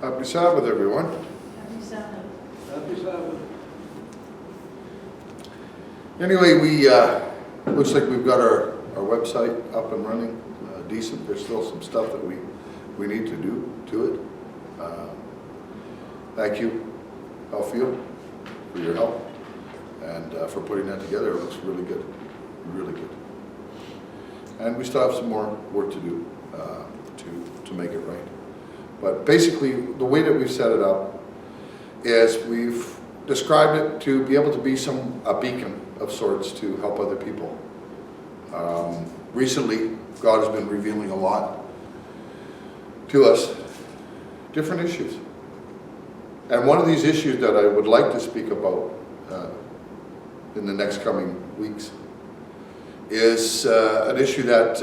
Happy Sabbath, everyone. Happy Sabbath. Happy Sabbath. Anyway, we looks like we've got our website up and running decent. There's still some stuff that we need to do to it. Thank you, Alfio, for your help and for putting that together. It looks really good, really good. And we still have some more work to do to make it right. But basically, the way that we've set it up is we've described it to be able to be a beacon of sorts to help other people. Recently, God has been revealing a lot to us, different issues. And one of these issues that I would like to speak about in the next coming weeks is an issue that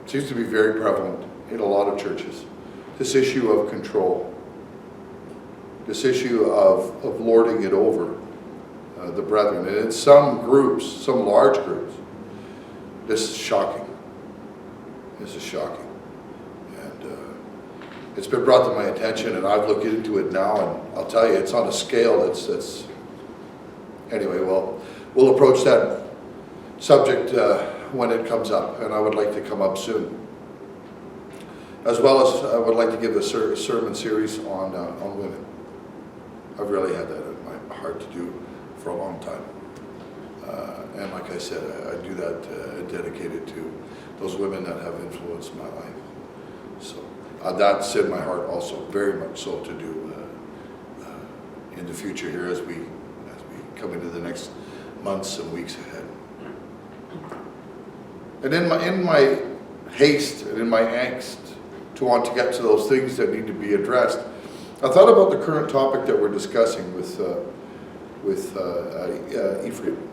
seems to be very prevalent in a lot of churches. This issue of control, this issue of lording it over the brethren. And in some groups, some large groups, this is shocking. This is shocking. And it's been brought to my attention, and I've looked into it now, and I'll tell you, it's on a scale that's anyway, well, we'll approach that subject when it comes up, and I would like to come up soon. As well as I would like to give a sermon series on women. I've really had that in my heart to do for a long time. And like I said, I do that dedicated to those women that have influenced my life. So that's in my heart also, very much so to do in the future here as we come into the next months and weeks ahead. And in my haste and in my angst to want to get to those things that need to be addressed, I thought about the current topic that we're discussing with Ephraim.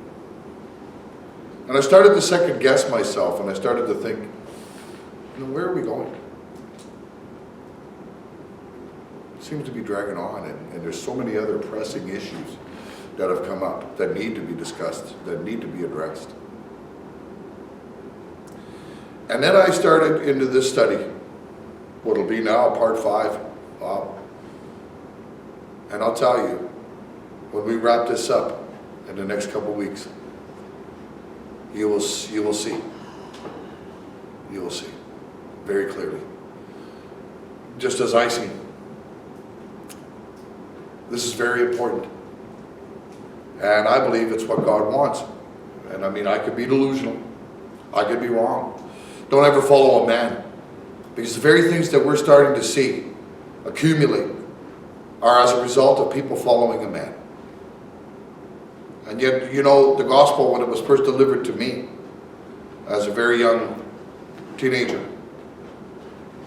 And I started to second guess myself, and I started to think, where are we going? It seems to be dragging on, and there's so many other pressing issues that have come up that need to be discussed, that need to be addressed. And then I started into this study, what'll be now part 5. Wow. And I'll tell you, when we wrap this up in the next couple of weeks, you will see. You will see very clearly. Just as I see. This is very important. And I believe it's what God wants. And I mean, I could be delusional. I could be wrong. Don't ever follow a man. Because the very things that we're starting to see accumulate are as a result of people following a man. And yet, the gospel, when it was first delivered to me as a very young teenager,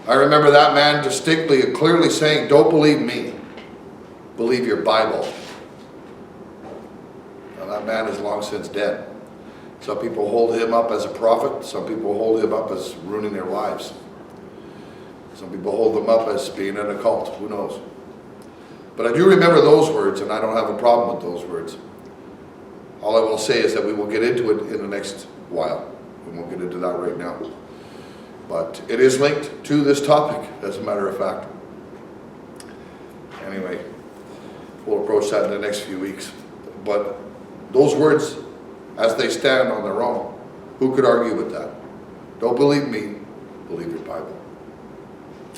I remember that man distinctly and clearly saying, "Don't believe me, believe your Bible." Now that man is long since dead. Some people hold him up as a prophet. Some people hold him up as ruining their lives. Some people hold them up as being in a cult. Who knows? But I do remember those words, and I don't have a problem with those words. All I will say is that we will get into it in the next while. We won't get into that right now. But it is linked to this topic, as a matter of fact. Anyway, we'll approach that in the next few weeks. But those words, as they stand on their own, who could argue with that? Don't believe me, believe your Bible.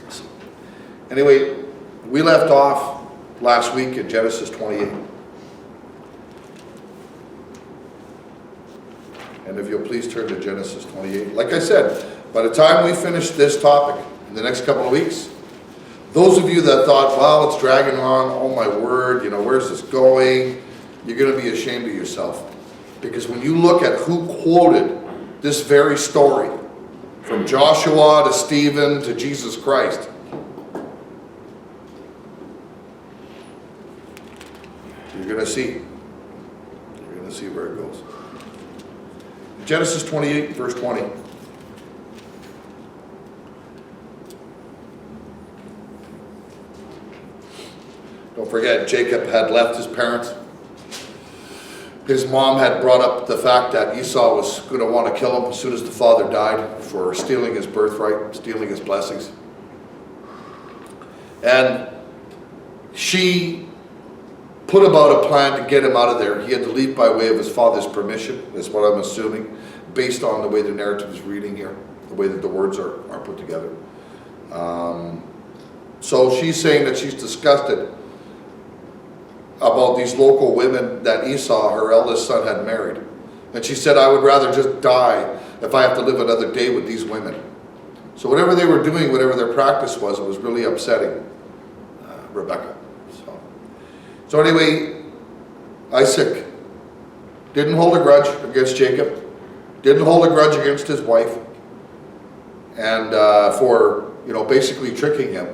So, anyway, we left off last week in Genesis 28. And if you'll please turn to Genesis 28. Like I said, by the time we finish this topic in the next couple of weeks, those of you that thought, wow, it's dragging on, oh my word, where's this going? You're going to be ashamed of yourself. Because when you look at who quoted this very story, from Joshua to Stephen to Jesus Christ, you're going to see. You're going to see where it goes. Genesis 28, verse 20. Don't forget, Jacob had left his parents. His mom had brought up the fact that Esau was going to want to kill him as soon as the father died for stealing his birthright, stealing his blessings. And she put about a plan to get him out of there. He had to leave by way of his father's permission, is what I'm assuming, based on the way the narrative is reading here, the way that the words are put together. So she's saying that she's disgusted about these local women that Esau, her eldest son, had married. And she said, I would rather just die if I have to live another day with these women. So whatever they were doing, whatever their practice was, it was really upsetting Rebekah. So anyway, Isaac didn't hold a grudge against Jacob, didn't hold a grudge against his wife, and for basically tricking him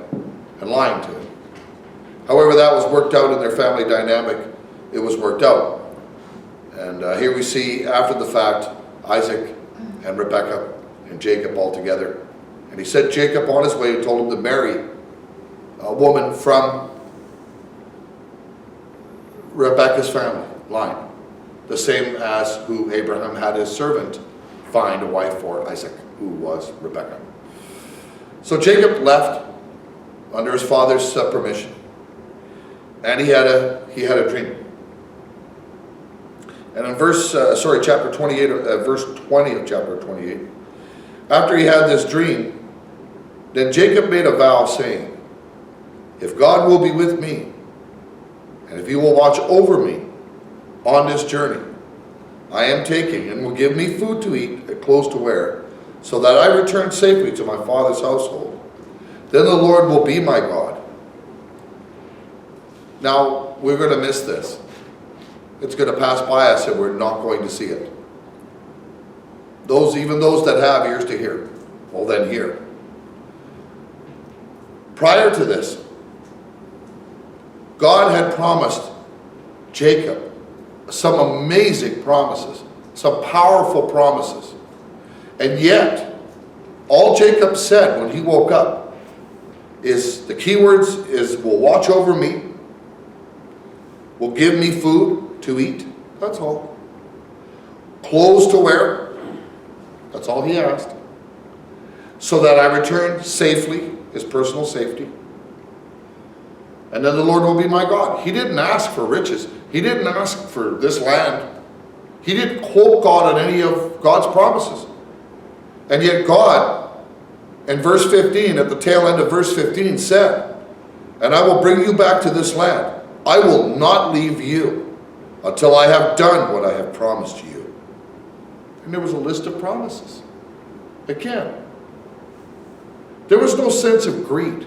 and lying to him. However, that was worked out in their family dynamic. It was worked out. And here we see, after the fact, Isaac and Rebekah and Jacob all together. And he sent Jacob on his way and told him to marry a woman from Rebekah's family line, the same as who Abraham had his servant find a wife for Isaac, who was Rebekah. So Jacob left under his father's permission, and he had a dream. And in chapter 28, verse 20 of chapter 28, after he had this dream, then Jacob made a vow, saying, if God will be with me, and if he will watch over me on this journey I am taking, and will give me food to eat and clothes to wear, so that I return safely to my father's household, then the Lord will be my God. Now, we're going to miss this. It's going to pass by us and we're not going to see it. Even those that have ears to hear, will then hear. Prior to this, God had promised Jacob some amazing promises, some powerful promises. And yet, all Jacob said when he woke up is, the key words is, will watch over me, will give me food to eat. That's all. Clothes to wear. That's all he asked. So that I return safely, his personal safety. And then the Lord will be my God. He didn't ask for riches. He didn't ask for this land. He didn't quote God on any of God's promises. And yet God, in verse 15, at the tail end of verse 15, said, and I will bring you back to this land. I will not leave you until I have done what I have promised you. And there was a list of promises. Again, there was no sense of greed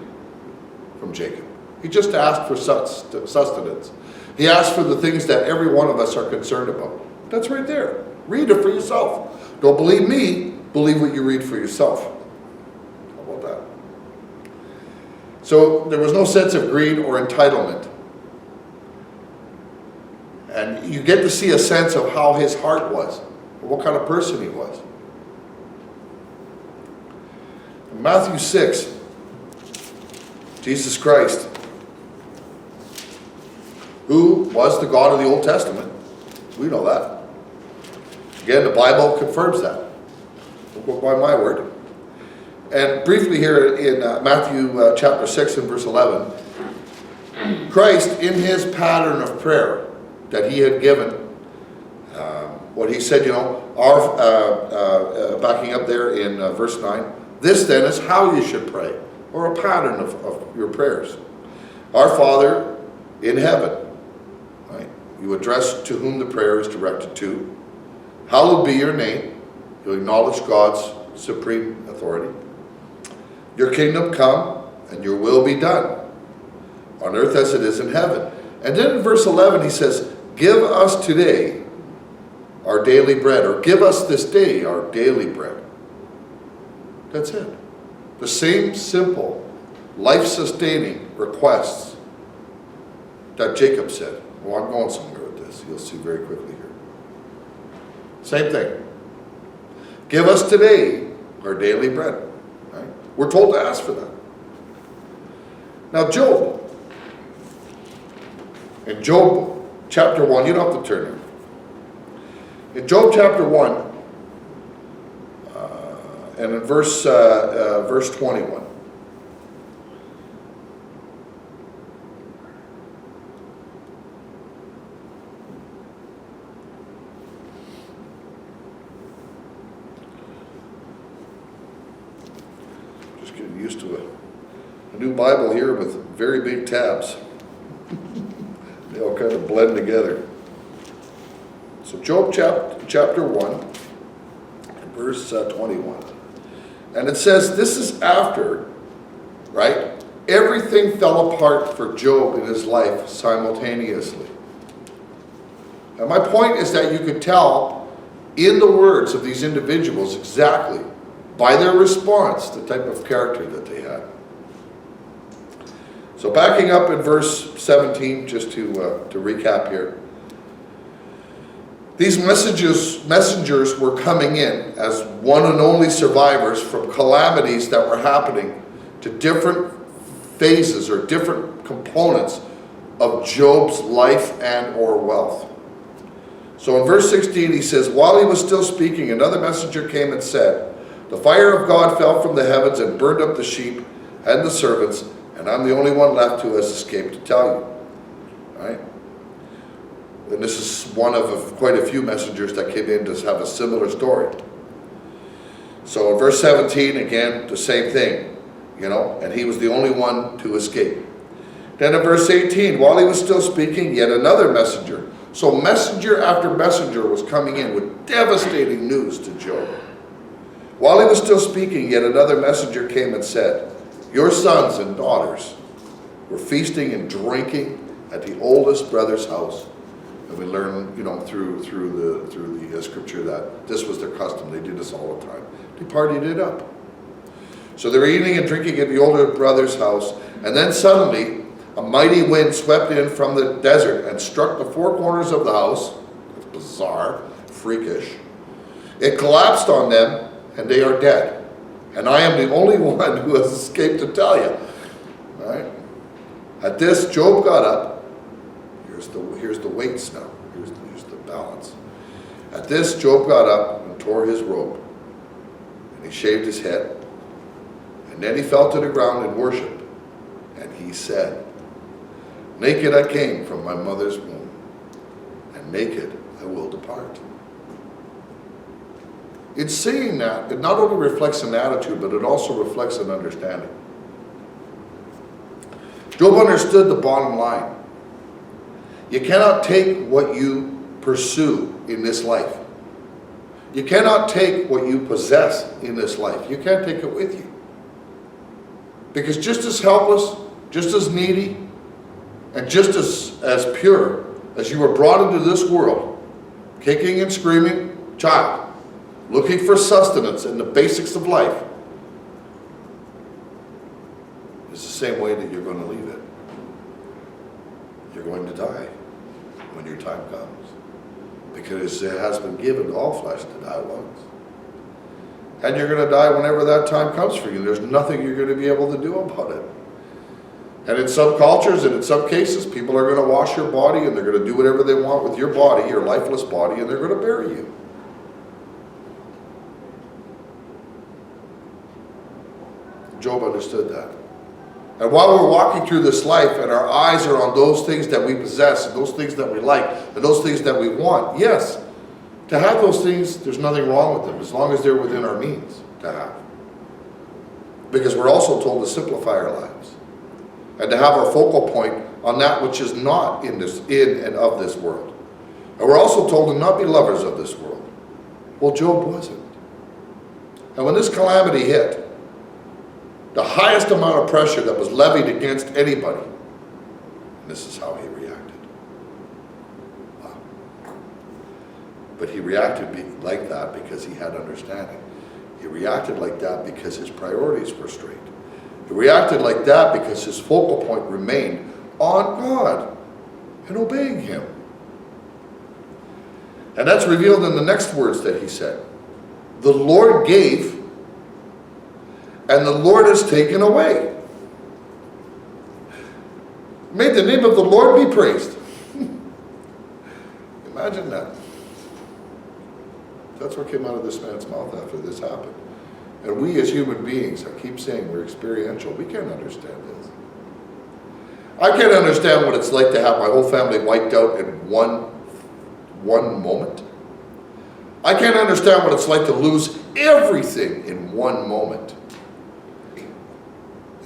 from Jacob. He just asked for sustenance. He asked for the things that every one of us are concerned about. That's right there. Read it for yourself. Don't believe me, believe what you read for yourself. How about that? So there was no sense of greed or entitlement. And you get to see a sense of how his heart was, what kind of person he was. In Matthew 6, Jesus Christ, who was the God of the Old Testament, we know that. Again, the Bible confirms that. Don't go by my word. And briefly here in Matthew chapter 6 and verse 11, Christ, in his pattern of prayer that he had given, what he said, backing up there in verse 9, this then is how you should pray, or a pattern of your prayers. Our Father in heaven, right? You address to whom the prayer is directed to. Hallowed be your name. You acknowledge God's supreme authority. Your kingdom come, and your will be done, on earth as it is in heaven. And then in verse 11 he says, give us today our daily bread, or give us this day our daily bread. That's it. The same simple, life-sustaining requests that Jacob said. Well, I'm going somewhere with this. You'll see very quickly here. Same thing. Give us today our daily bread. Right? We're told to ask for that. Now, Job. In Job chapter 1, you don't have to turn there. In Job chapter 1, and in verse 21. used to a new Bible here with very big tabs. They all kind of blend together. So Job chapter 1, verse 21. And it says, this is after, right? Everything fell apart for Job in his life simultaneously. And my point is that you could tell in the words of these individuals exactly by their response the type of character that they had. So backing up in verse 17, just to recap here. These messengers were coming in as one and only survivors from calamities that were happening to different phases or different components of Job's life and or wealth. So in verse 16 he says, while he was still speaking, another messenger came and said, the fire of God fell from the heavens and burned up the sheep and the servants, and I'm the only one left who has escaped to tell you. Right? And this is one of quite a few messengers that came in to have a similar story. So in verse 17, again, the same thing, and he was the only one to escape. Then in verse 18, while he was still speaking, yet another messenger. So messenger after messenger was coming in with devastating news to Job. While he was still speaking, yet another messenger came and said, your sons and daughters were feasting and drinking at the oldest brother's house. And we learn, through the scripture that this was their custom. They did this all the time. They partied it up. So they were eating and drinking at the older brother's house. And then suddenly, a mighty wind swept in from the desert and struck the four corners of the house. It's bizarre, freakish. It collapsed on them, and they are dead. And I am the only one who has escaped to tell you. All right? At this, Job got up. Here's the weights now. Here's the balance. At this, Job got up and tore his robe. And he shaved his head. And then he fell to the ground in worship. And he said, naked I came from my mother's womb, and naked I will depart. In saying that, it not only reflects an attitude, but it also reflects an understanding. Job understood the bottom line. You cannot take what you pursue in this life. You cannot take what you possess in this life. You can't take it with you. Because just as helpless, just as needy, and just as pure as you were brought into this world, kicking and screaming, child, looking for sustenance and the basics of life, it's the same way that you're going to leave it. You're going to die when your time comes. Because it has been given to all flesh to die once. And you're going to die whenever that time comes for you. There's nothing you're going to be able to do about it. And in some cultures and in some cases, people are going to wash your body and they're going to do whatever they want with your body, your lifeless body, and they're going to bury you. Job understood that. And while we're walking through this life and our eyes are on those things that we possess and those things that we like and those things that we want, yes, to have those things, there's nothing wrong with them as long as they're within our means to have. Because we're also told to simplify our lives and to have our focal point on that which is not in and of this world. And we're also told to not be lovers of this world. Well, Job wasn't. And when this calamity hit, the highest amount of pressure that was levied against anybody, and this is how he reacted. Wow. But he reacted like that because he had understanding. He reacted like that because his priorities were straight. He reacted like that because his focal point remained on God and obeying him. And that's revealed in the next words that he said. The Lord gave, and the Lord has taken away. May the name of the Lord be praised. Imagine that. That's what came out of this man's mouth after this happened. And we as human beings, I keep saying we're experiential. We can't understand this. I can't understand what it's like to have my whole family wiped out in one moment. I can't understand what it's like to lose everything in one moment.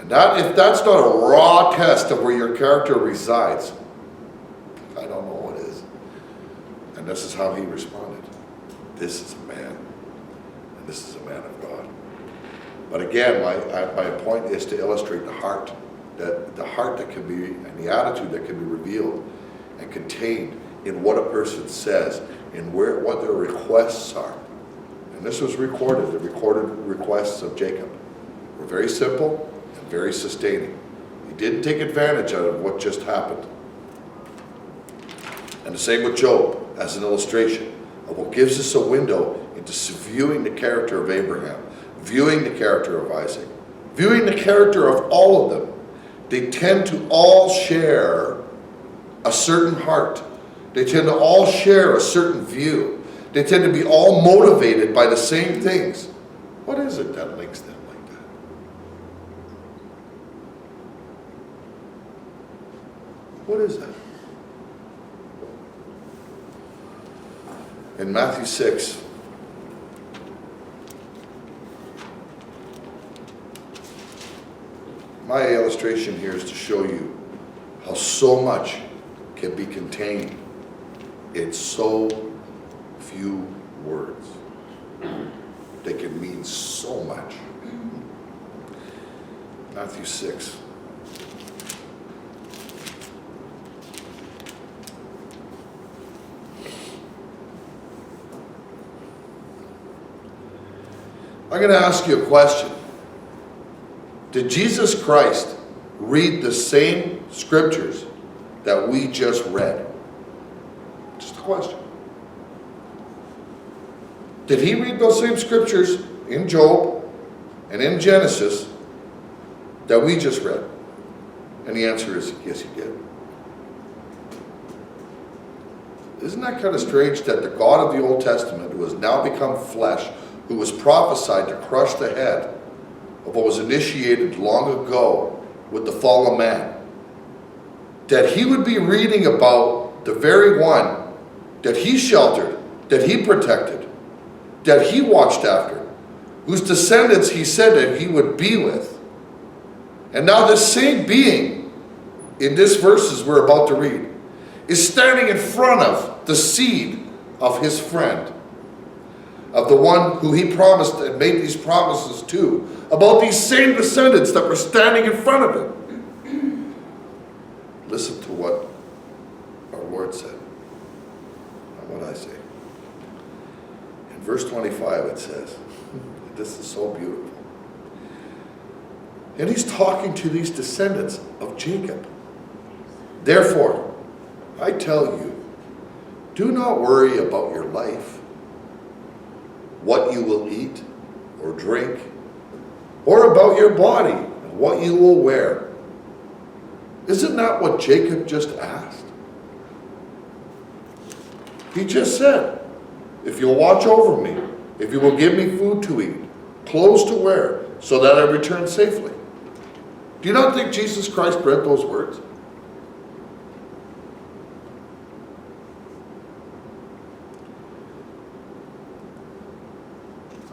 And if that's not a raw test of where your character resides, I don't know what is. And this is how he responded. This is a man. And this is a man of God. But again, my point is to illustrate the heart. That the heart that can be, and the attitude that can be revealed and contained in what a person says, in what their requests are. And this was recorded. The recorded requests of Jacob were very simple and very sustaining. He didn't take advantage of what just happened. And the same with Job, as an illustration of what gives us a window into viewing the character of Abraham, viewing the character of Isaac, viewing the character of all of them. They tend to all share a certain heart. They tend to all share a certain view. They tend to be all motivated by the same things. What is it that links them like that? What is that? In Matthew 6, my illustration here is to show you how so much can be contained in so few words. They can mean so much. Matthew 6. I'm going to ask you a question. Did Jesus Christ read the same scriptures that we just read? Just a question. Did he read those same scriptures in Job and in Genesis that we just read? And the answer is yes, he did. Isn't that kind of strange that the God of the Old Testament, who has now become flesh, who was prophesied to crush the head of what was initiated long ago with the fall of man, that he would be reading about the very one that he sheltered, that he protected, that he watched after, whose descendants he said that he would be with. And now this same being, in these verses we're about to read, is standing in front of the seed of his friend, of the one who he promised and made these promises to, about these same descendants that were standing in front of him. Listen to what our Lord said, not what I say. In verse 25 it says, this is so beautiful. And he's talking to these descendants of Jacob. Therefore, I tell you, do not worry about your life, what you will eat or drink, or about your body and what you will wear. Isn't that what Jacob just asked? He just said, if you'll watch over me, if you will give me food to eat, clothes to wear, so that I return safely. Do you not think Jesus Christ read those words?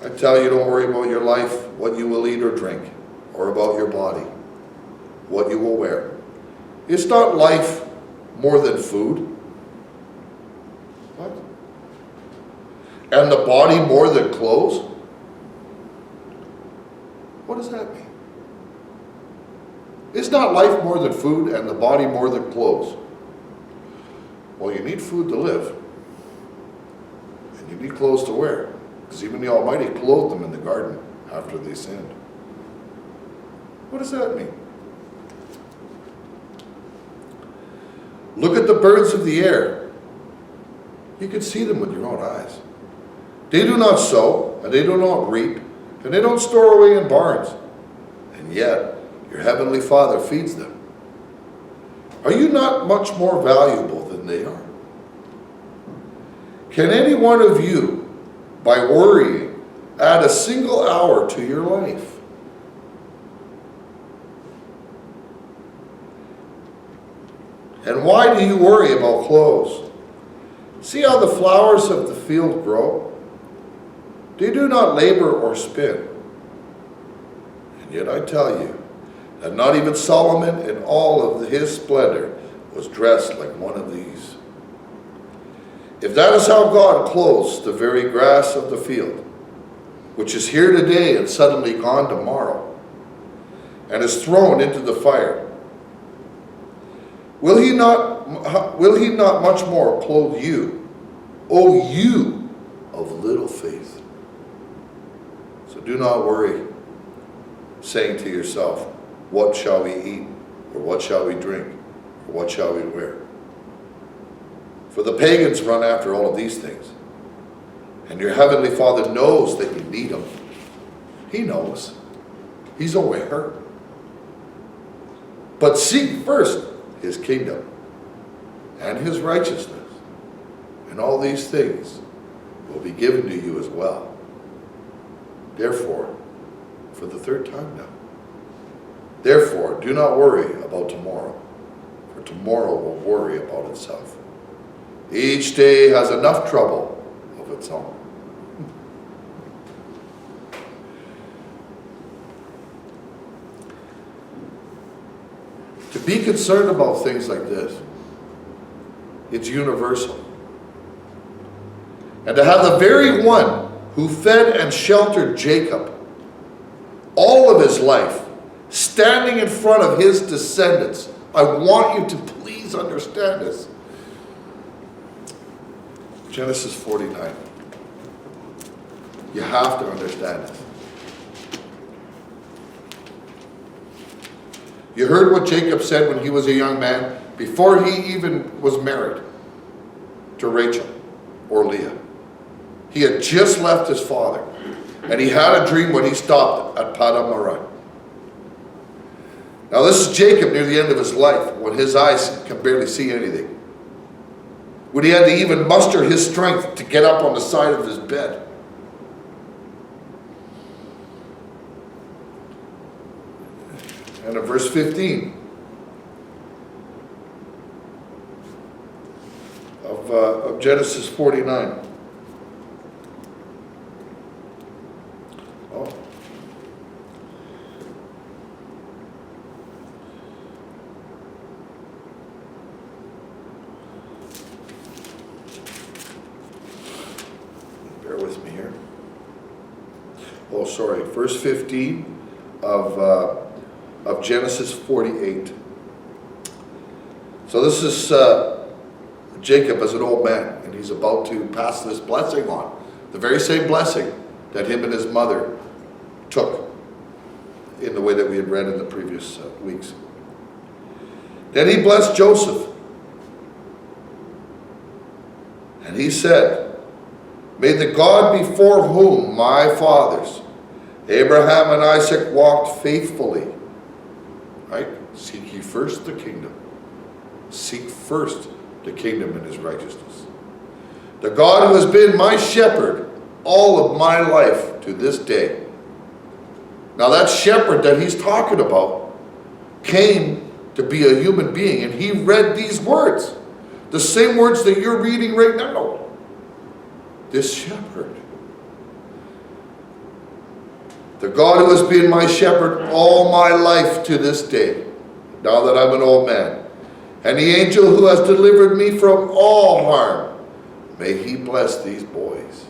I tell you, don't worry about your life, what you will eat or drink, or about your body, what you will wear. Is not life more than food? What? And the body more than clothes? What does that mean? Is not life more than food and the body more than clothes? Well, you need food to live. And you need clothes to wear. Because even the Almighty clothed them in the garden after they sinned. What does that mean? Look at the birds of the air. You can see them with your own eyes. They do not sow, and they do not reap, and they don't store away in barns. And yet, your heavenly Father feeds them. Are you not much more valuable than they are? Can any one of you, by worrying, add a single hour to your life? And why do you worry about clothes? See how the flowers of the field grow? They do not labor or spin. And yet I tell you that not even Solomon in all of his splendor was dressed like one of these. If that is how God clothes the very grass of the field, which is here today and suddenly gone tomorrow, and is thrown into the fire, will he not much more clothe you, O you of little faith? So do not worry, saying to yourself, what shall we eat, or what shall we drink, or what shall we wear? For the pagans run after all of these things, and your heavenly Father knows that you need them. He knows. He's aware. But seek first his kingdom and his righteousness, and all these things will be given to you as well. Therefore, for the third time now, therefore do not worry about tomorrow, for tomorrow will worry about itself. Each day has enough trouble of its own. To be concerned about things like this, it's universal. And to have the very one who fed and sheltered Jacob all of his life standing in front of his descendants, I want you to please understand this. Genesis 49. You have to understand this. You heard what Jacob said when he was a young man, before he even was married to Rachel or Leah. He had just left his father, and he had a dream when he stopped at Padam. Now this is Jacob near the end of his life, when his eyes can barely see anything. When he had to even muster his strength to get up on the side of his bed. And in verse 15 of Genesis 49. Oh. Bear with me here. Oh, sorry. Verse 15 of Genesis 48. So this is Jacob as an old man, and he's about to pass this blessing on. The very same blessing that him and his mother took in the way that we had read in the previous weeks. Then he blessed Joseph. And he said, may the God before whom my fathers, Abraham and Isaac, walked faithfully. Right? Seek ye first the kingdom. Seek first the kingdom and his righteousness. The God who has been my shepherd all of my life to this day. Now that shepherd that he's talking about came to be a human being, and he read these words. The same words that you're reading right now. This shepherd. The God who has been my shepherd all my life to this day, now that I'm an old man, and the angel who has delivered me from all harm, may he bless these boys.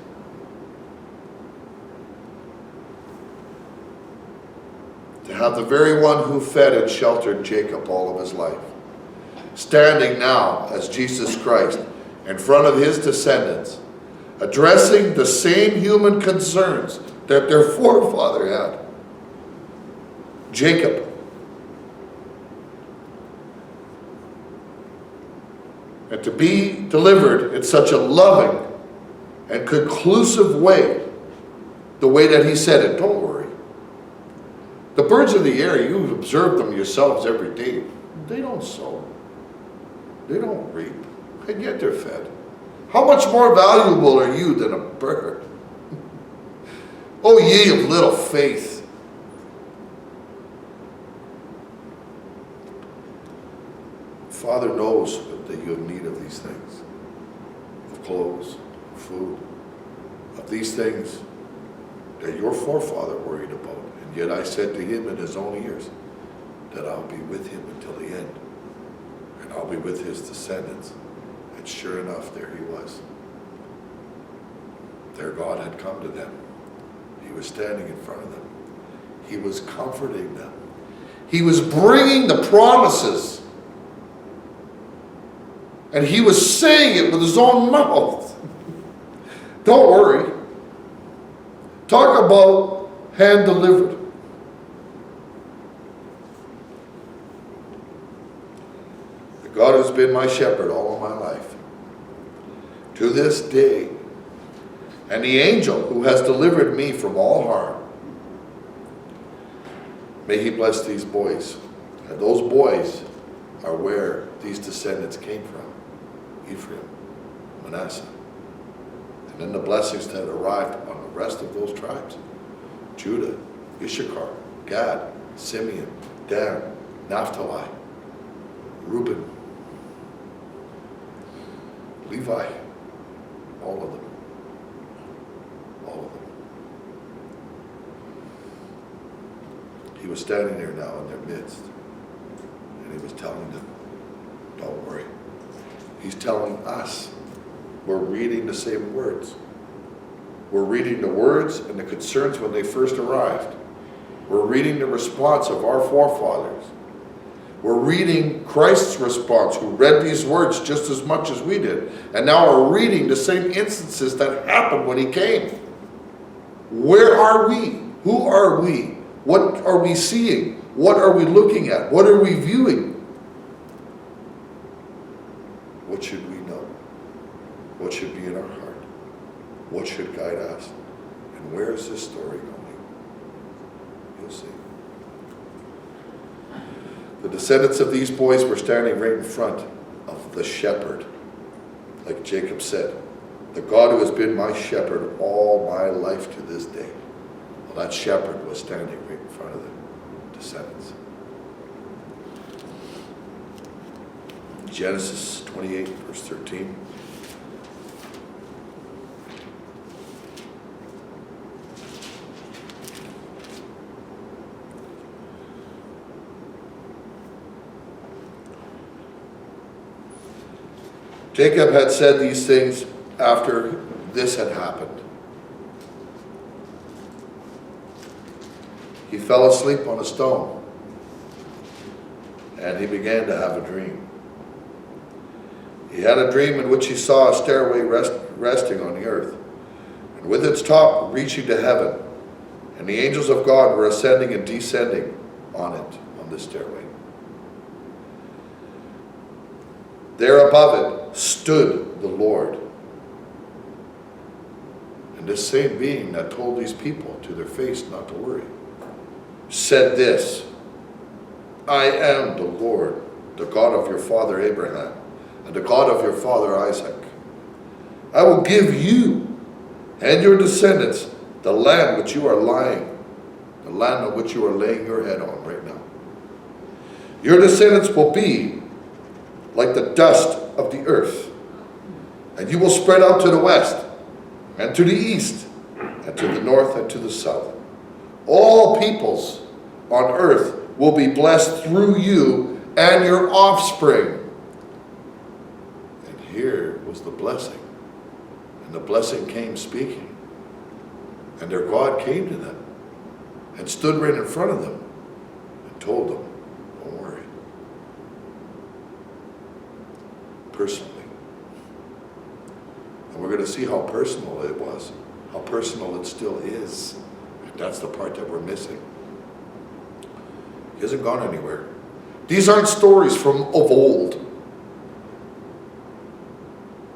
To have the very one who fed and sheltered Jacob all of his life, standing now as Jesus Christ in front of his descendants, addressing the same human concerns that their forefather had. Jacob. And to be delivered in such a loving and conclusive way, the way that he said it. Don't worry. The birds of the air, you observe them yourselves every day. They don't sow. They don't reap. And yet they're fed. How much more valuable are you than a bird? O ye of little faith. Father knows that you have need of these things. Of clothes, food, of these things that your forefather worried about. And yet I said to him in his own ears, that I'll be with him until the end, and I'll be with his descendants. And sure enough, there he was. Their God had come to them. He was standing in front of them. He was comforting them. He was bringing the promises. And he was saying it with his own mouth. Don't worry. Talk about hand delivered. The God who's been my shepherd all of my life, to this day, and the angel who has delivered me from all harm, may he bless these boys. And those boys are where these descendants came from. Ephraim, Manasseh. And then the blessings that arrived on the rest of those tribes. Judah, Issachar, Gad, Simeon, Dan, Naphtali, Reuben, Levi, all of them. All of them. He was standing there now in their midst, and he was telling them, don't worry. He's telling us, we're reading the same words. We're reading the words and the concerns when they first arrived. We're reading the response of our forefathers. We're reading Christ's response, who read these words just as much as we did. And now we're reading the same instances that happened when he came. Where are we? Who are we? What are we seeing? What are we looking at? What are we viewing? What should we know? What should be in our heart? What should guide us? And where is this story going? You'll see. The descendants of these boys were standing right in front of the shepherd. Like Jacob said, the God who has been my shepherd all my life to this day. Well, that shepherd was standing right in front of the descendants. Genesis 28, verse 13. Jacob had said these things after this had happened. He fell asleep on a stone, and he began to have a dream. He had a dream in which he saw a stairway resting on the earth, and with its top reaching to heaven, and the angels of God were ascending and descending on it, on this stairway. There above it stood the Lord. And this same being that told these people to their face not to worry, said this, I am the Lord, the God of your father Abraham, and the God of your father Isaac. I will give you and your descendants the land which you are lying, the land on which you are laying your head on right now. Your descendants will be like the dust of the earth, and you will spread out to the west, and to the east, and to the north, and to the south. All peoples on earth will be blessed through you and your offspring. And here was the blessing. And the blessing came speaking. And their God came to them and stood right in front of them and told them, don't worry. Personally. And we're going to see how personal it was, how personal it still is. And that's the part that we're missing. He hasn't gone anywhere. These aren't stories from of old.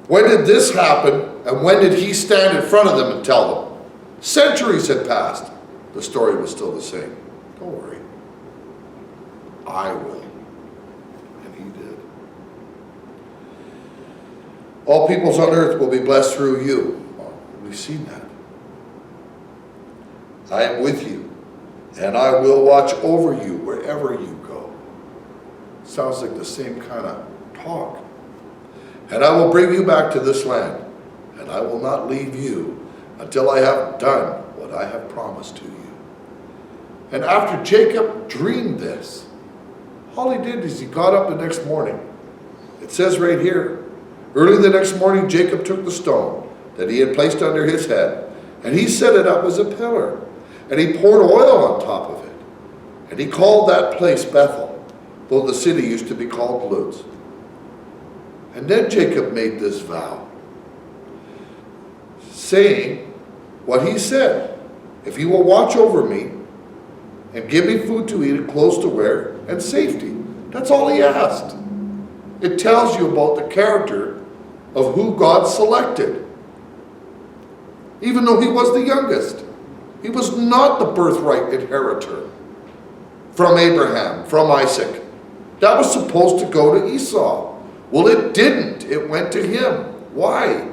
When did this happen, and when did he stand in front of them and tell them? Centuries had passed. The story was still the same. Don't worry. I will. And he did. All peoples on earth will be blessed through you. Well, we've seen that. I am with you, and I will watch over you wherever you go. Sounds like the same kind of talk. And I will bring you back to this land, and I will not leave you until I have done what I have promised to you. And after Jacob dreamed this, All he did is he got up the next morning. It says right here, early the next morning, Jacob took the stone that he had placed under his head, and he set it up as a pillar, and he poured oil on top of it. And he called that place Bethel, though the city used to be called Luz. And then Jacob made this vow, saying what he said, if he will watch over me and give me food to eat and clothes to wear and safety. That's all he asked. It tells you about the character of who God selected. Even though he was the youngest, he was not the birthright inheritor from Abraham, from Isaac. That was supposed to go to Esau. Well, it didn't. It went to him. Why?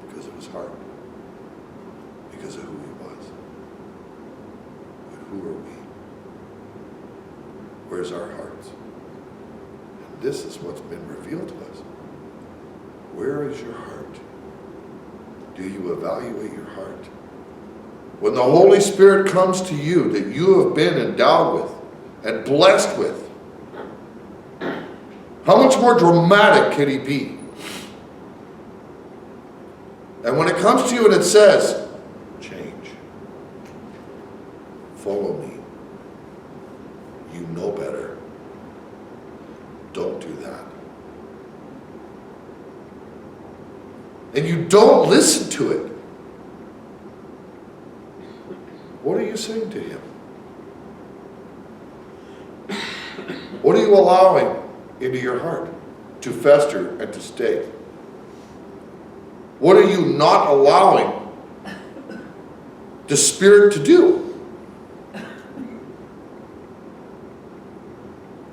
Because of his heart. Because of who he was. But who are we? Where's our hearts? And this is what's been revealed to us. Where is your heart? Do you evaluate your heart? When the Holy Spirit comes to you that you have been endowed with and blessed with, how much more dramatic can he be? And when it comes to you and it says, change, follow me, you know better, don't do that. And you don't listen to it, what are you saying to him? What are you allowing into your heart to fester and to stay? What are you not allowing the Spirit to do?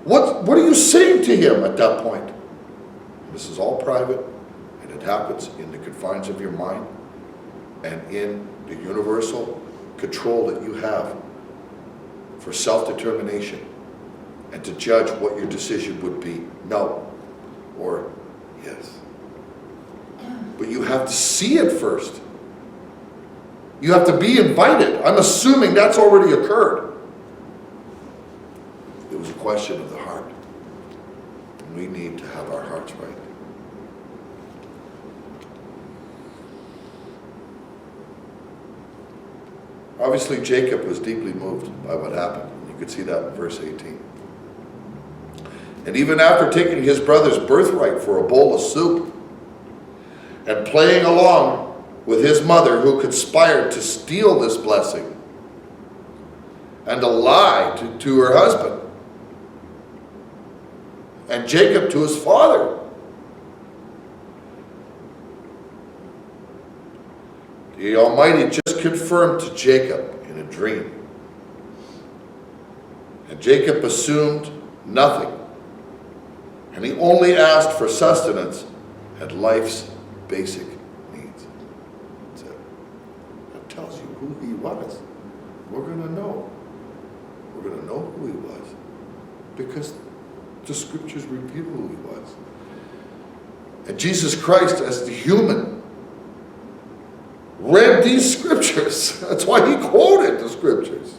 What are you saying to him at that point? This is all private, and it happens in the confines of your mind and in the universal control that you have for self-determination and to judge what your decision would be. No or yes. But you have to see it first. You have to be invited. I'm assuming that's already occurred. It was a question of the heart. And we need to have our hearts right. Obviously, Jacob was deeply moved by what happened. You could see that in verse 18. And even after taking his brother's birthright for a bowl of soup and playing along with his mother who conspired to steal this blessing and to lie to her husband, and Jacob to his father, the Almighty just confirmed to Jacob in a dream. And Jacob assumed nothing. And he only asked for sustenance and life's basic needs. That's it. That tells you who he was. We're going to know. We're going to know who he was. Because the scriptures reveal who he was. And Jesus Christ, as the human, read these scriptures. That's why he quoted the scriptures.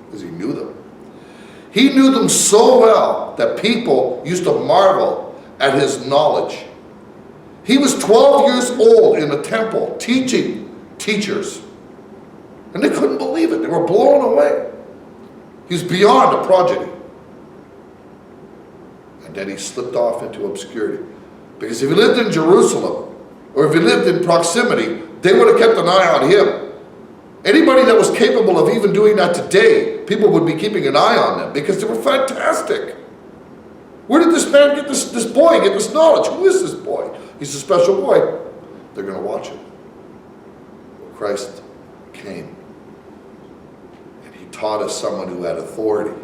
Because he knew them. He knew them so well that people used to marvel at his knowledge. He was 12 years old in the temple teaching teachers. And they couldn't believe it. They were blown away. He was beyond a prodigy. And then he slipped off into obscurity. Because if he lived in Jerusalem, or if he lived in proximity, they would have kept an eye on him. Anybody that was capable of even doing that today, people would be keeping an eye on them because they were fantastic. Where did this man get this boy get this knowledge? Who is this boy? He's a special boy. They're going to watch him. Well, Christ came. And he taught us someone who had authority.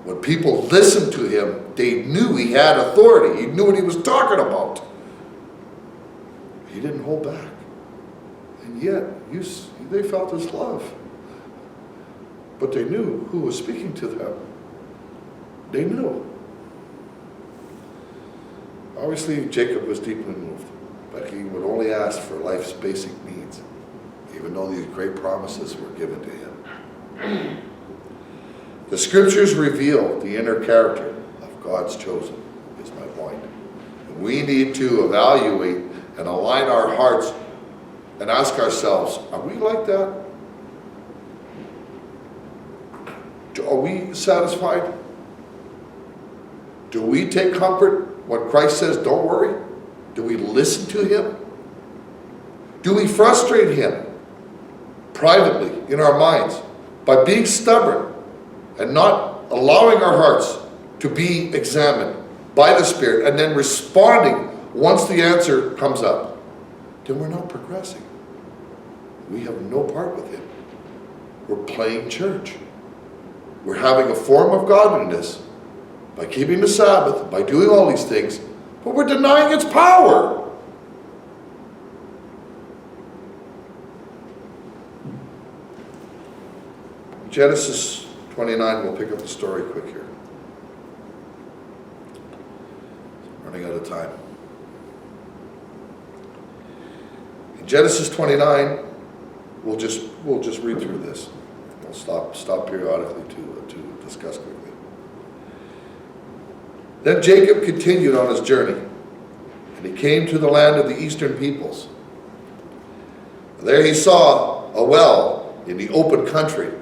When people listened to him, they knew he had authority. He knew what he was talking about. He didn't hold back. And yet, they felt his love. But they knew who was speaking to them. They knew. Obviously, Jacob was deeply moved. But he would only ask for life's basic needs, even though these great promises were given to him. The scriptures reveal the inner character of God's chosen, is my point. We need to evaluate and align our hearts and ask ourselves, are we like that? Are we satisfied? Do we take comfort when Christ says, don't worry? Do we listen to him? Do we frustrate him privately in our minds by being stubborn and not allowing our hearts to be examined by the Spirit and then responding once the answer comes up? Then we're not progressing. We have no part with him. We're playing church. We're having a form of godliness by keeping the Sabbath, by doing all these things, but we're denying its power. Genesis 29, we'll pick up the story quick here. Running out of time. In Genesis 29, we'll just read through this. We'll stop periodically to discuss quickly. Then Jacob continued on his journey, and he came to the land of the eastern peoples. There he saw a well in the open country,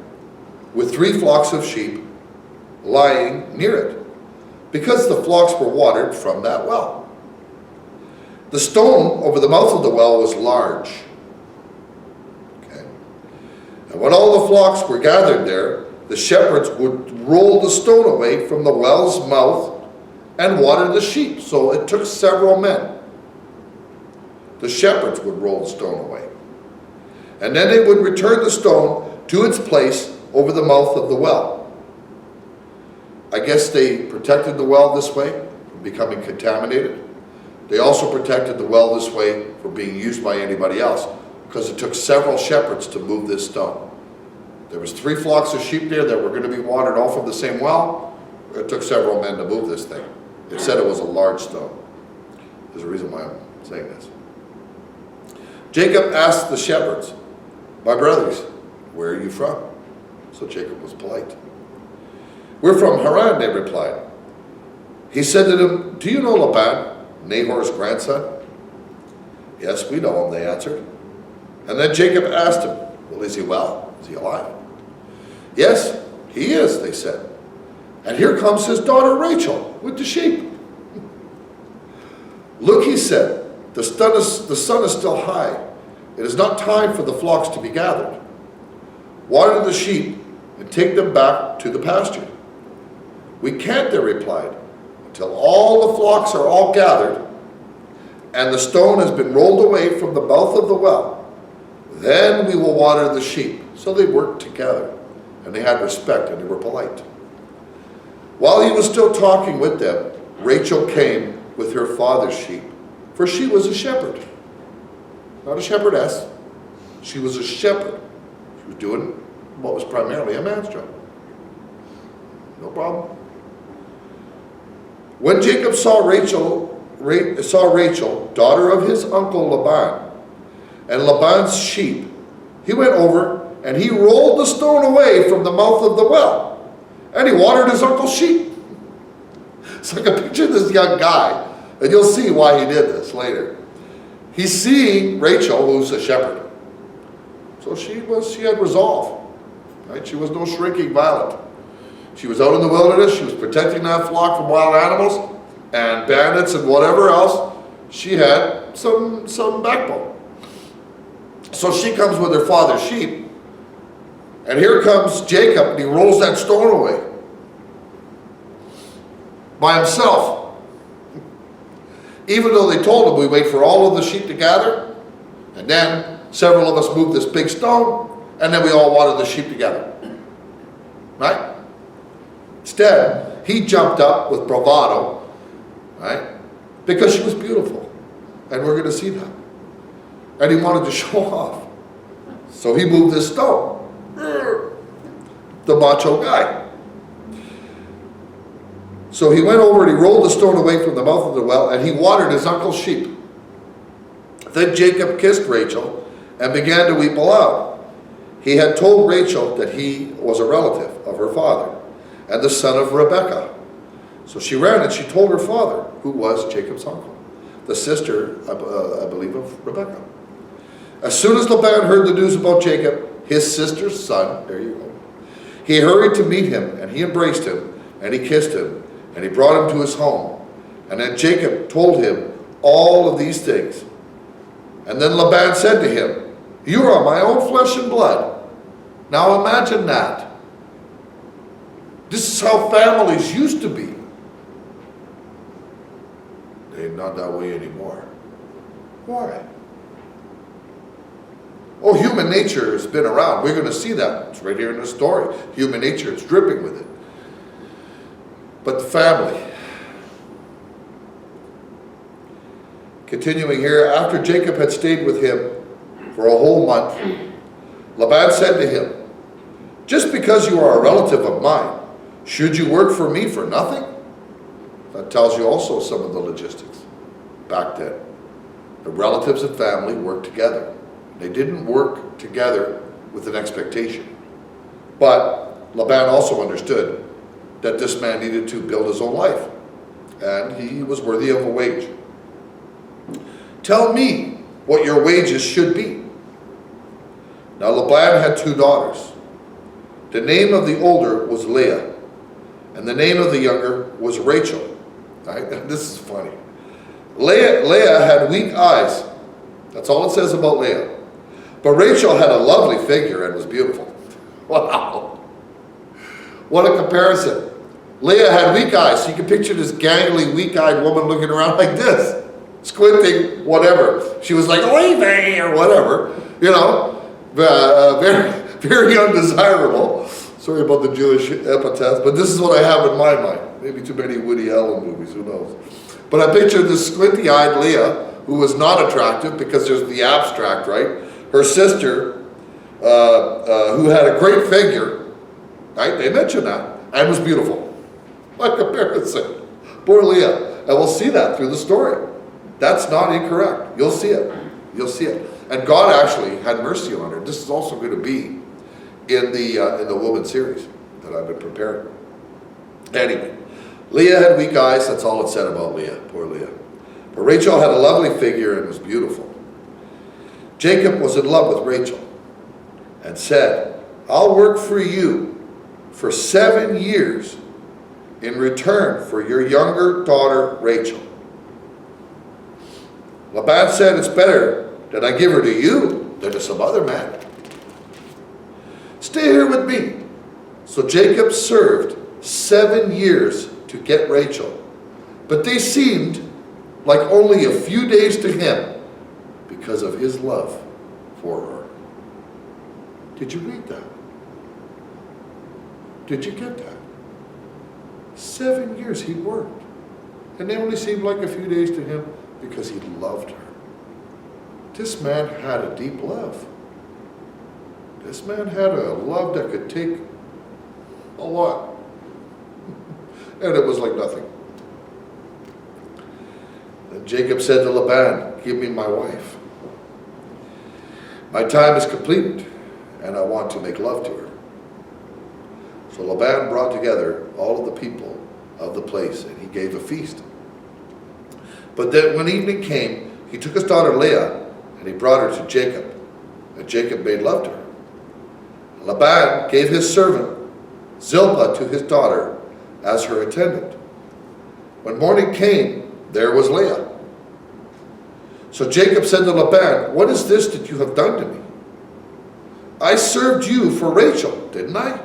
with 3 flocks of sheep lying near it, because the flocks were watered from that well. The stone over the mouth of the well was large. Okay. And when all the flocks were gathered there, the shepherds would roll the stone away from the well's mouth and water the sheep. So it took several men. The shepherds would roll the stone away. And then they would return the stone to its place over the mouth of the well. I guess they protected the well this way from becoming contaminated. They also protected the well this way from being used by anybody else, because it took several shepherds to move this stone. There was 3 flocks of sheep there that were going to be watered all from the same well. It took several men to move this thing. It said it was a large stone. There's a reason why I'm saying this. Jacob asked the shepherds, "My brothers, where are you from?" So Jacob was polite. "We're from Haran," they replied. He said to them, "Do you know Laban, Nahor's grandson?" "Yes, we know him," they answered. And then Jacob asked him, "Well, is he well? Is he alive?" "Yes, he is," they said. "And here comes his daughter Rachel with the sheep." "Look," he said, the sun is still high. It is not time for the flocks to be gathered. Water the sheep and take them back to the pasture." "We can't," they replied, "until all the flocks are all gathered and the stone has been rolled away from the mouth of the well. Then we will water the sheep." So they worked together, and they had respect, and they were polite. While he was still talking with them, Rachel came with her father's sheep, for she was a shepherd. Not a shepherdess. She was a shepherd. She was doing what was primarily a man's job. No problem. When Jacob saw Rachel, daughter of his uncle Laban, and Laban's sheep, he went over and he rolled the stone away from the mouth of the well, and he watered his uncle's sheep. So I can picture this young guy, and you'll see why he did this later. He's seeing Rachel, who's a shepherd. So she had resolve. Right? She was no shrinking violet. She was out in the wilderness. She was protecting that flock from wild animals and bandits and whatever else. She had some backbone. So she comes with her father's sheep, and here comes Jacob, and he rolls that stone away by himself. Even though they told him, we wait for all of the sheep to gather, and then several of us move this big stone, and then we all water the sheep together. Right? Instead, he jumped up with bravado, right? Because she was beautiful. And we're going to see that. And he wanted to show off. So he moved this stone. The macho guy. So he went over and he rolled the stone away from the mouth of the well, and he watered his uncle's sheep. Then Jacob kissed Rachel and began to weep aloud. He had told Rachel that he was a relative of her father, and the son of Rebekah. So she ran and she told her father, who was Jacob's uncle, the sister, I believe, of Rebekah. As soon as Laban heard the news about Jacob, his sister's son, there you go, he hurried to meet him, and he embraced him, and he kissed him, and he brought him to his home. And then Jacob told him all of these things. And then Laban said to him, "You are my own flesh and blood." Now imagine that. This is how families used to be. They're not that way anymore. Why? Oh, human nature has been around. We're going to see that. It's right here in the story. Human nature, it's dripping with it. But the family. Continuing here, after Jacob had stayed with him for a whole month, Laban said to him, "Just because you are a relative of mine, should you work for me for nothing?" That tells you also some of the logistics back then. The relatives and family worked together. They didn't work together with an expectation. But Laban also understood that this man needed to build his own life, and he was worthy of a wage. "Tell me what your wages should be." Now Laban had 2 daughters. The name of the older was Leah, and the name of the younger was Rachel. Right? This is funny. Leah had weak eyes. That's all it says about Leah. But Rachel had a lovely figure and was beautiful. Wow. What a comparison. Leah had weak eyes. So you can picture this gangly, weak-eyed woman looking around like this, squinting, whatever. She was like, "Oy vey," or whatever, you know, very, very undesirable. Sorry about the Jewish epithets, but this is what I have in my mind. Maybe too many Woody Allen movies, who knows. But I pictured this squinty-eyed Leah, who was not attractive because there's the abstract, right? Her sister, who had a great figure, right? They mentioned that, and was beautiful. By comparison. Poor Leah. And we'll see that through the story. That's not incorrect. You'll see it. You'll see it. And God actually had mercy on her. This is also going to be in the woman series that I've been preparing. Anyway, Leah had weak eyes. That's all it said about Leah. Poor Leah. But Rachel had a lovely figure and was beautiful. Jacob was in love with Rachel and said, "I'll work for you for 7 years in return for your younger daughter Rachel." Laban said, "It's better that I give her to you than to some other man. Stay here with me." So Jacob served 7 years to get Rachel, but they seemed like only a few days to him because of his love for her. Did you read that? Did you get that? 7 years he worked, and they only seemed like a few days to him because he loved her. This man had a deep love. This man had a love that could take a lot. And it was like nothing. Then Jacob said to Laban, "Give me my wife. My time is completed, and I want to make love to her." So Laban brought together all of the people of the place, and he gave a feast. But then when evening came, he took his daughter Leah, and he brought her to Jacob, and Jacob made love to her. Laban gave his servant Zilpah to his daughter as her attendant. When morning came, there was Leah. So Jacob said to Laban, "What is this that you have done to me? I served you for Rachel, didn't I?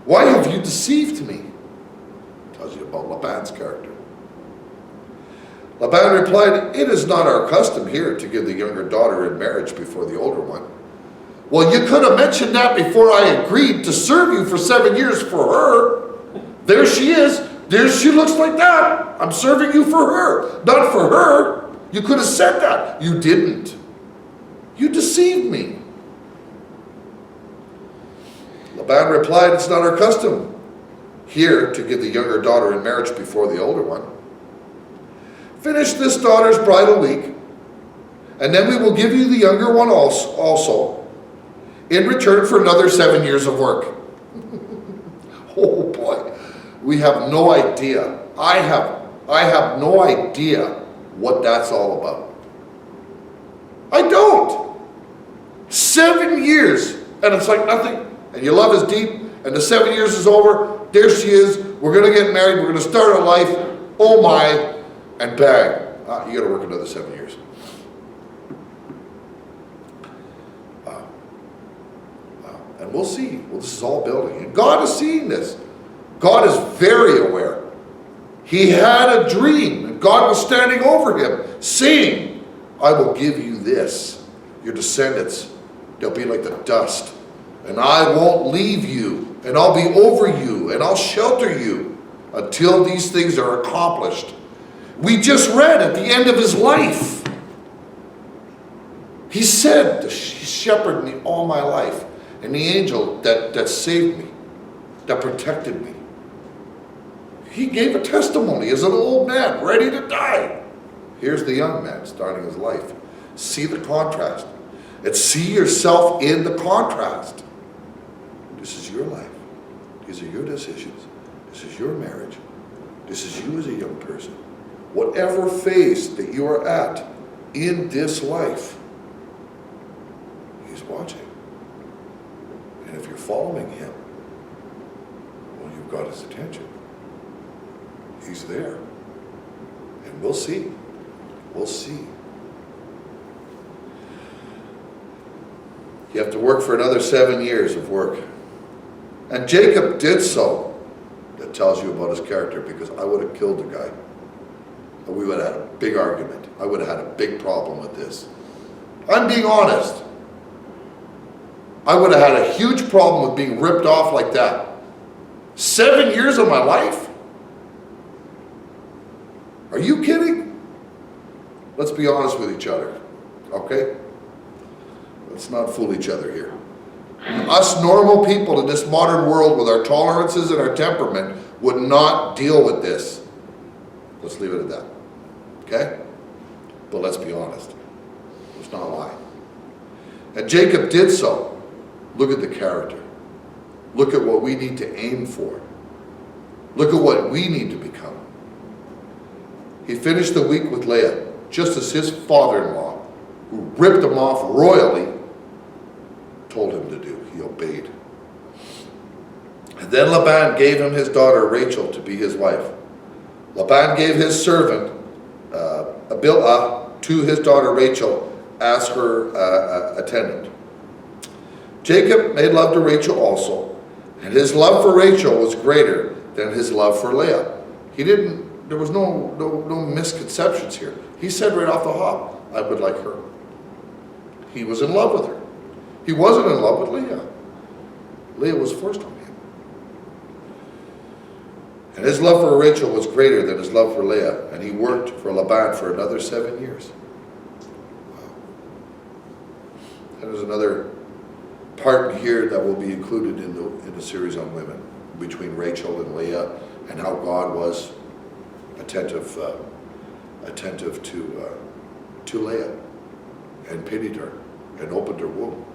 Why have you deceived me?" Tells you about Laban's character. Laban replied, "It is not our custom here to give the younger daughter in marriage before the older one." "Well, you could have mentioned that before I agreed to serve you for 7 years for her. There she is. There she looks like that. I'm serving you for her, not for her. You could have said that. You didn't. You deceived me." Laban replied, "It's not our custom here to give the younger daughter in marriage before the older one. Finish this daughter's bridal week, and then we will give you the younger one also in return for another 7 years of work." Oh, Oh boy, we have no idea. I have no idea what that's all about. I don't. 7 years, and it's like nothing, and your love is deep, and the 7 years is over, there she is, we're gonna get married, we're gonna start our life, oh my, and bang, you gotta work another 7 years. Wow. And we'll see, well, this is all building, and God is seeing this. God is very aware. He had a dream, and God was standing over him, saying, I will give you this, your descendants, they'll be like the dust, and I won't leave you, and I'll be over you, and I'll shelter you until these things are accomplished. We just read at the end of his life, he said, he shepherded me all my life, and the angel that saved me, that protected me. He gave a testimony as an old man ready to die. Here's the young man starting his life. See the contrast. And see yourself in the contrast. This is your life. These are your decisions. This is your marriage. This is you as a young person. Whatever phase that you are at in this life, he's watching. And if you're following him, well, you've got his attention. He's there. And we'll see. We'll see. You have to work for another 7 years of work. And Jacob did so. That tells you about his character, because I would have killed the guy. We would have had a big argument. I would have had a big problem with this. I'm being honest. I would have had a huge problem with being ripped off like that. 7 years of my life? Are you kidding? Let's be honest with each other, okay? Let's not fool each other here. Us normal people in this modern world with our tolerances and our temperament would not deal with this. Let's leave it at that, okay? But let's be honest. Let's not lie. And Jacob did so. Look at the character. Look at what we need to aim for. Look at what we need to become. He finished the week with Leah, just as his father-in-law, who ripped him off royally, told him to do. He obeyed. And then Laban gave him his daughter Rachel to be his wife. Laban gave his servant Bilhah to his daughter Rachel as her attendant. Jacob made love to Rachel also, and his love for Rachel was greater than his love for Leah. There was no misconceptions here. He said right off the hop, I would like her. He was in love with her. He wasn't in love with Leah. Leah was forced on him. And his love for Rachel was greater than his love for Leah, and he worked for Laban for another 7 years. Wow. And there's another part here that will be included in the series on women, between Rachel and Leah, and how God was attentive to Leah, and pitied her, and opened her womb.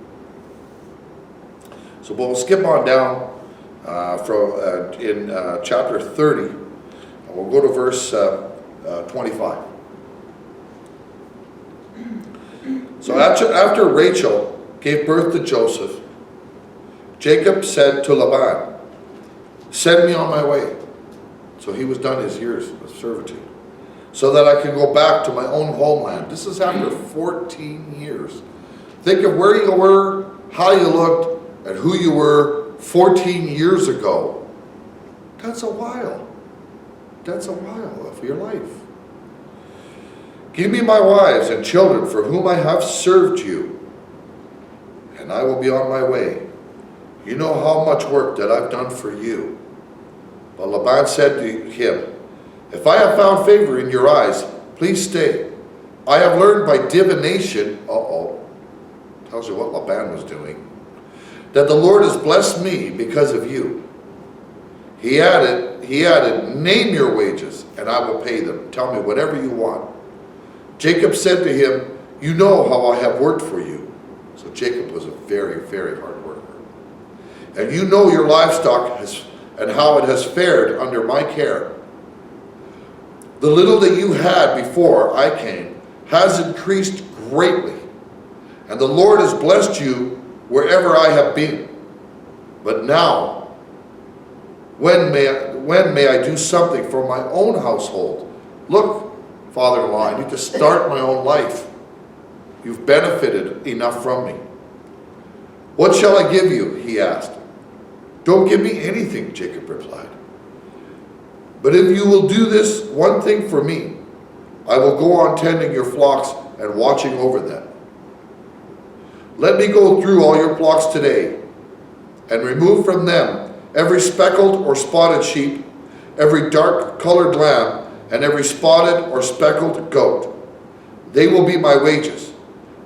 So we'll skip on down in chapter 30, and we'll go to verse 25. So after Rachel gave birth to Joseph, Jacob said to Laban, send me on my way. So he was done his years of servitude, so that I can go back to my own homeland. This is after 14 years. Think of where you were, how you looked, and who you were 14 years ago. That's a while. That's a while of your life. Give me my wives and children for whom I have served you, and I will be on my way. You know how much work that I've done for you. But Laban said to him, if I have found favor in your eyes, please stay. I have learned by divination, tells you what Laban was doing, that the Lord has blessed me because of you. He added, name your wages, and I will pay them. Tell me whatever you want. Jacob said to him, you know how I have worked for you. So Jacob was a very, very hard worker. And you know your livestock and how it has fared under my care. The little that you had before I came has increased greatly, and the Lord has blessed you wherever I have been. But now, when may I do something for my own household? Look, father-in-law, I need to start my own life. You've benefited enough from me. What shall I give you? He asked. Don't give me anything, Jacob replied. But if you will do this one thing for me, I will go on tending your flocks and watching over them. Let me go through all your flocks today and remove from them every speckled or spotted sheep, every dark-colored lamb, and every spotted or speckled goat. They will be my wages,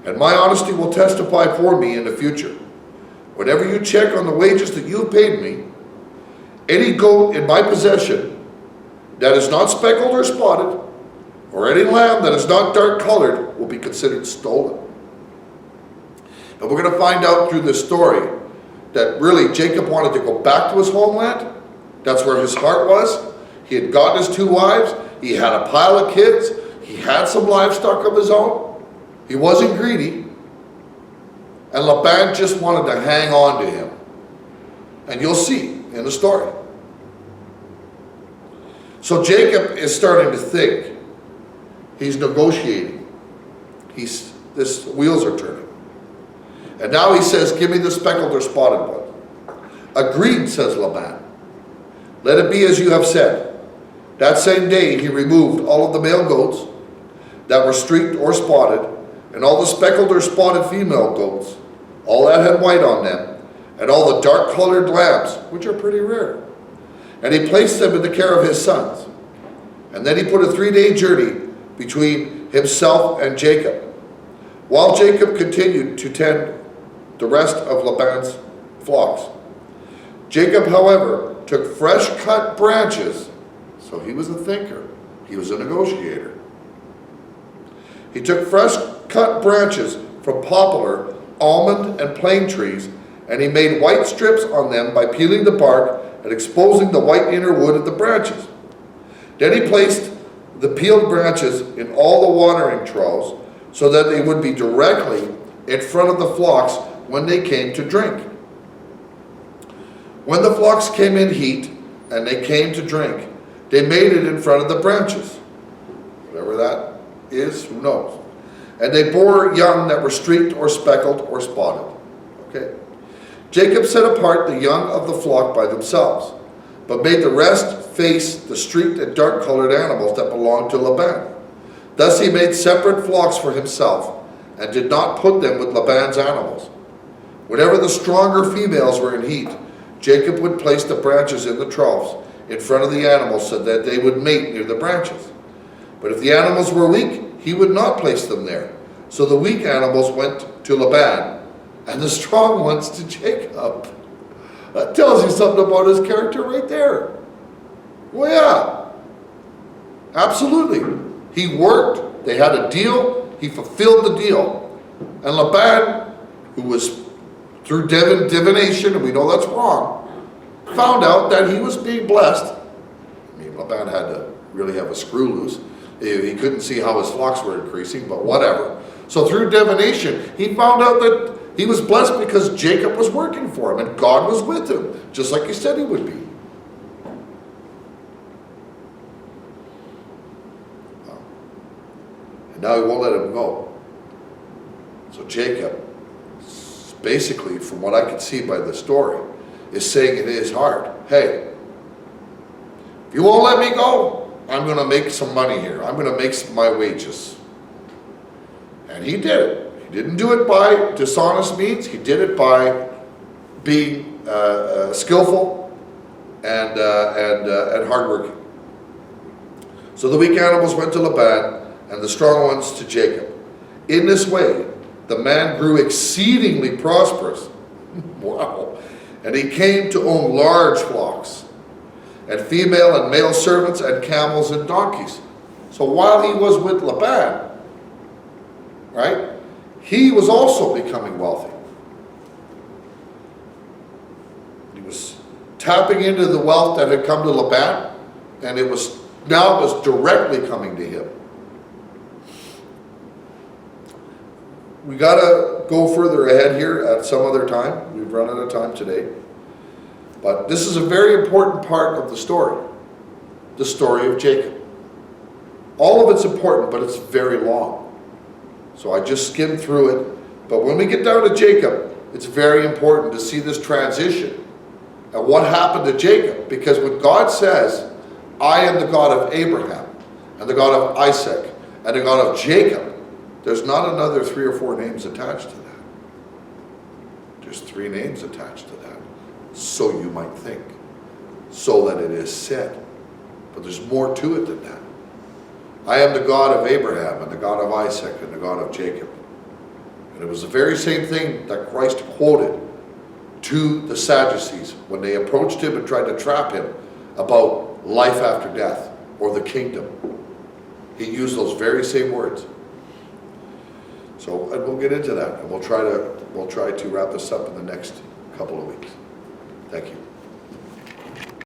and my honesty will testify for me in the future. Whenever you check on the wages that you have paid me, any goat in my possession that is not speckled or spotted, or any lamb that is not dark-colored, will be considered stolen. And we're going to find out through this story that really Jacob wanted to go back to his homeland. That's where his heart was. He had gotten his 2 wives. He had a pile of kids. He had some livestock of his own. He wasn't greedy. And Laban just wanted to hang on to him. And you'll see in the story. So Jacob is starting to think. He's negotiating. This wheels are turning. And now he says, give me the speckled or spotted one. Agreed, says Laban. Let it be as you have said. That same day he removed all of the male goats that were streaked or spotted, and all the speckled or spotted female goats, all that had white on them, and all the dark-colored lambs, which are pretty rare. And he placed them in the care of his sons. And then he put a 3-day journey between himself and Jacob, while Jacob continued to tend the rest of Laban's flocks. Jacob, however, took fresh cut branches, so he was a thinker, he was a negotiator. He took fresh cut branches from poplar, almond, and plane trees, and he made white strips on them by peeling the bark and exposing the white inner wood of the branches. Then he placed the peeled branches in all the watering troughs so that they would be directly in front of the flocks when they came to drink. When the flocks came in heat and they came to drink, they made it in front of the branches. Whatever that is, who knows? And they bore young that were streaked or speckled or spotted. Okay. Jacob set apart the young of the flock by themselves, but made the rest face the streaked and dark-colored animals that belonged to Laban. Thus he made separate flocks for himself, and did not put them with Laban's animals. Whenever the stronger females were in heat, Jacob would place the branches in the troughs in front of the animals so that they would mate near the branches. But if the animals were weak, he would not place them there. So the weak animals went to Laban, and the strong ones to Jacob. That tells you something about his character right there. Well, yeah, absolutely. He worked. They had a deal. He fulfilled the deal. And Laban, who was through divination, and we know that's wrong, found out that he was being blessed. I mean, Laban had to really have a screw loose. He couldn't see how his flocks were increasing, but whatever. So through divination, he found out that he was blessed because Jacob was working for him, and God was with him, just like he said he would be. And now he won't let him go. So Jacob, basically, from what I can see by the story, is saying in his heart, hey, if you won't let me go, I'm going to make some money here. I'm going to make my wages. And he did it. He didn't do it by dishonest means. He did it by being skillful and hardworking. So the weak animals went to Laban, and the strong ones to Jacob. In this way, the man grew exceedingly prosperous. Wow. And he came to own large flocks, and female and male servants, and camels and donkeys. So while he was with Laban, right, he was also becoming wealthy. He was tapping into the wealth that had come to Laban, and it was directly coming to him. We got to go further ahead here at some other time. We've run out of time today. But this is a very important part of the story of Jacob. All of it's important, but it's very long. So I just skimmed through it. But when we get down to Jacob, it's very important to see this transition and what happened to Jacob. Because when God says, I am the God of Abraham, and the God of Isaac, and the God of Jacob, there's not another 3 or 4 names attached to that. There's 3 names attached to that. So you might think. So that it is said. But there's more to it than that. I am the God of Abraham, and the God of Isaac, and the God of Jacob. And it was the very same thing that Christ quoted to the Sadducees when they approached him and tried to trap him about life after death or the kingdom. He used those very same words. So, and we'll get into that, and we'll try to wrap this up in the next couple of weeks. Thank you.